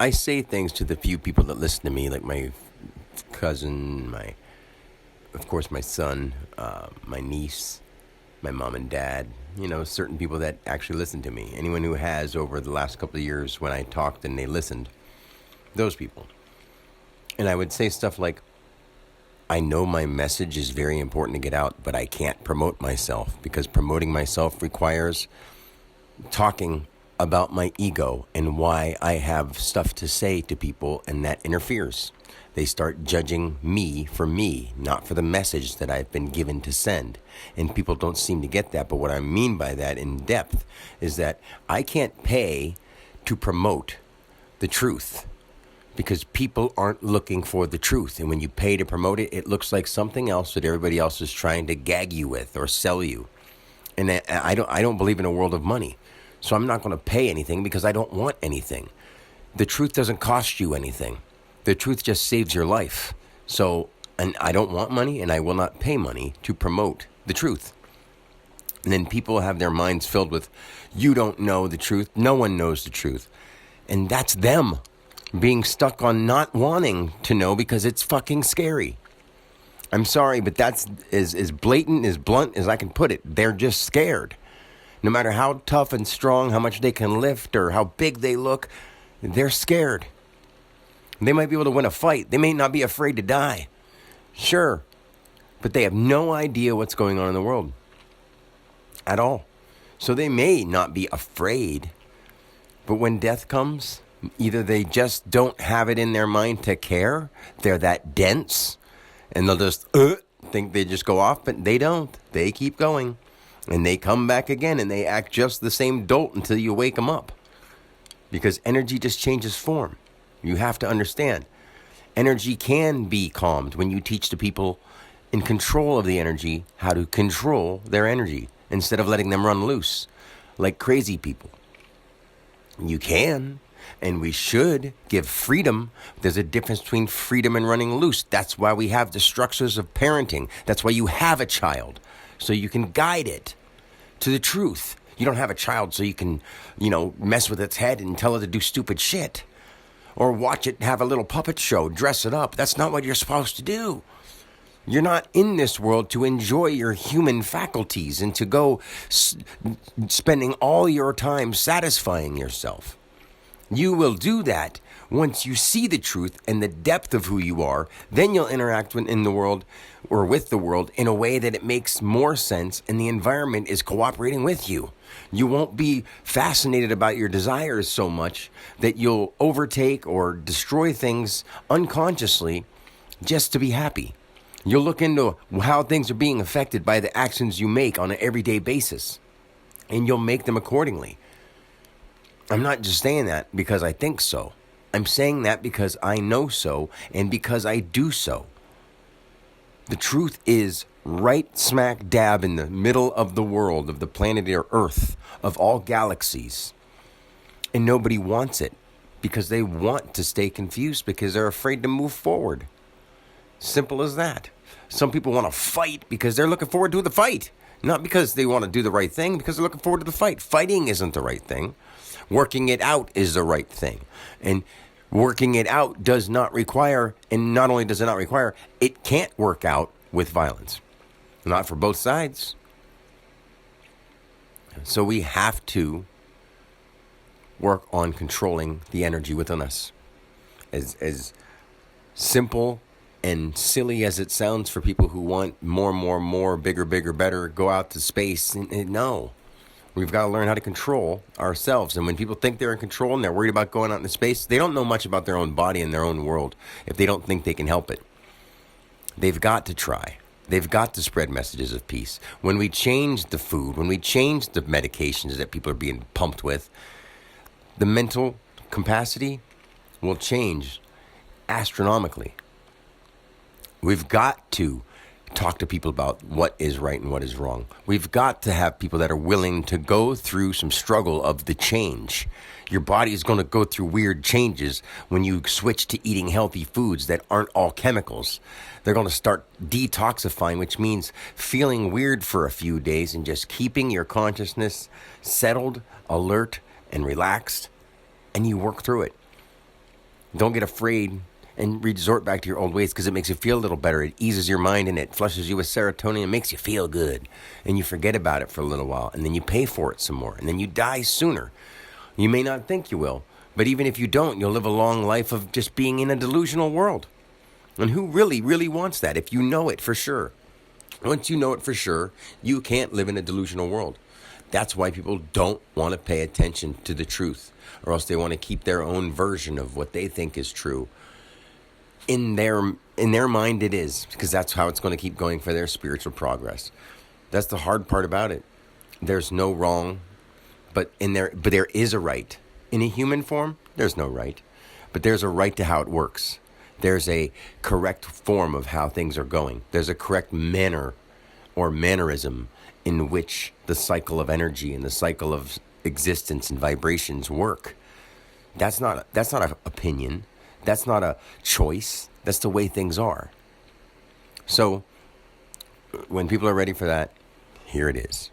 I say things to the few people that listen to me, like my cousin, of course, my son, my niece, my mom and dad, certain people that actually listen to me. Anyone who has over the last couple of years when I talked and they listened, those people. And I would say stuff like, I know my message is very important to get out, but I can't promote myself because promoting myself requires talking about my ego and why I have stuff to say to people, and that interferes. They start judging me for me, not for the message that I've been given to send. And people don't seem to get that. But what I mean by that in depth is that I can't pay to promote the truth because people aren't looking for the truth. And when you pay to promote it, it looks like something else that everybody else is trying to gag you with or sell you. And I don't believe in a world of money. So I'm not going to pay anything because I don't want anything. The truth doesn't cost you anything. The truth just saves your life. So, and I don't want money and I will not pay money to promote the truth. And then people have their minds filled with, you don't know the truth. No one knows the truth. And that's them being stuck on not wanting to know because it's fucking scary. I'm sorry, but that's as blatant, as blunt as I can put it. They're just scared. No matter how tough and strong, how much they can lift, or how big they look, they're scared. They might be able to win a fight. They may not be afraid to die. Sure. But they have no idea what's going on in the world. At all. So they may not be afraid. But when death comes, either they just don't have it in their mind to care. They're that dense. And they'll just think they just go off. But they don't. They keep going. And they come back again and they act just the same dolt until you wake them up. Because energy just changes form. You have to understand. Energy can be calmed when you teach the people in control of the energy how to control their energy instead of letting them run loose like crazy people. You can, and we should give freedom. There's a difference between freedom and running loose. That's why we have the structures of parenting. That's why you have a child. So you can guide it to the truth. You don't have a child so you can, mess with its head and tell it to do stupid shit. Or watch it have a little puppet show, dress it up. That's not what you're supposed to do. You're not in this world to enjoy your human faculties and to go spending all your time satisfying yourself. You will do that once you see the truth and the depth of who you are. Then you'll interact in the world or with the world in a way that it makes more sense and the environment is cooperating with you. You won't be fascinated about your desires so much that you'll overtake or destroy things unconsciously just to be happy. You'll look into how things are being affected by the actions you make on an everyday basis, and you'll make them accordingly. I'm not just saying that because I think so. I'm saying that because I know so and because I do so. The truth is right smack dab in the middle of the world, of the planet Earth, of all galaxies. And nobody wants it because they want to stay confused because they're afraid to move forward. Simple as that. Some people want to fight because they're looking forward to the fight. Not because they want to do the right thing, because they're looking forward to the fight. Fighting isn't the right thing. Working it out is the right thing. And working it out does not require, and not only does it not require, it can't work out with violence. Not for both sides. So we have to work on controlling the energy within us. As simple and silly as it sounds for people who want more, bigger, better, go out to space. No. We've got to learn how to control ourselves. And when people think they're in control and they're worried about going out into space, they don't know much about their own body and their own world if they don't think they can help it. They've got to try. They've got to spread messages of peace. When we change the food, when we change the medications that people are being pumped with, the mental capacity will change astronomically. We've got to talk to people about what is right and what is wrong. We've got to have people that are willing to go through some struggle of the change. Your body is going to go through weird changes when you switch to eating healthy foods that aren't all chemicals. They're going to start detoxifying, which means feeling weird for a few days and just keeping your consciousness settled, alert, and relaxed, and you work through it. Don't get afraid and resort back to your old ways because it makes you feel a little better. It eases your mind and it flushes you with serotonin and makes you feel good. And you forget about it for a little while and then you pay for it some more and then you die sooner. You may not think you will, but even if you don't, you'll live a long life of just being in a delusional world. And who really, really wants that if you know it for sure? Once you know it for sure, you can't live in a delusional world. That's why people don't want to pay attention to the truth, or else they want to keep their own version of what they think is true. In their mind it is, because that's how it's going to keep going for their spiritual progress. That's the hard part about it. There's no wrong, but there is a right. In a human form, there's no right, but there's a right to how it works. There's a correct form of how things are going. There's a correct manner or mannerism in which the cycle of energy and the cycle of existence and vibrations work. That's not an opinion. That's not a choice. That's the way things are. So when people are ready for that, here it is.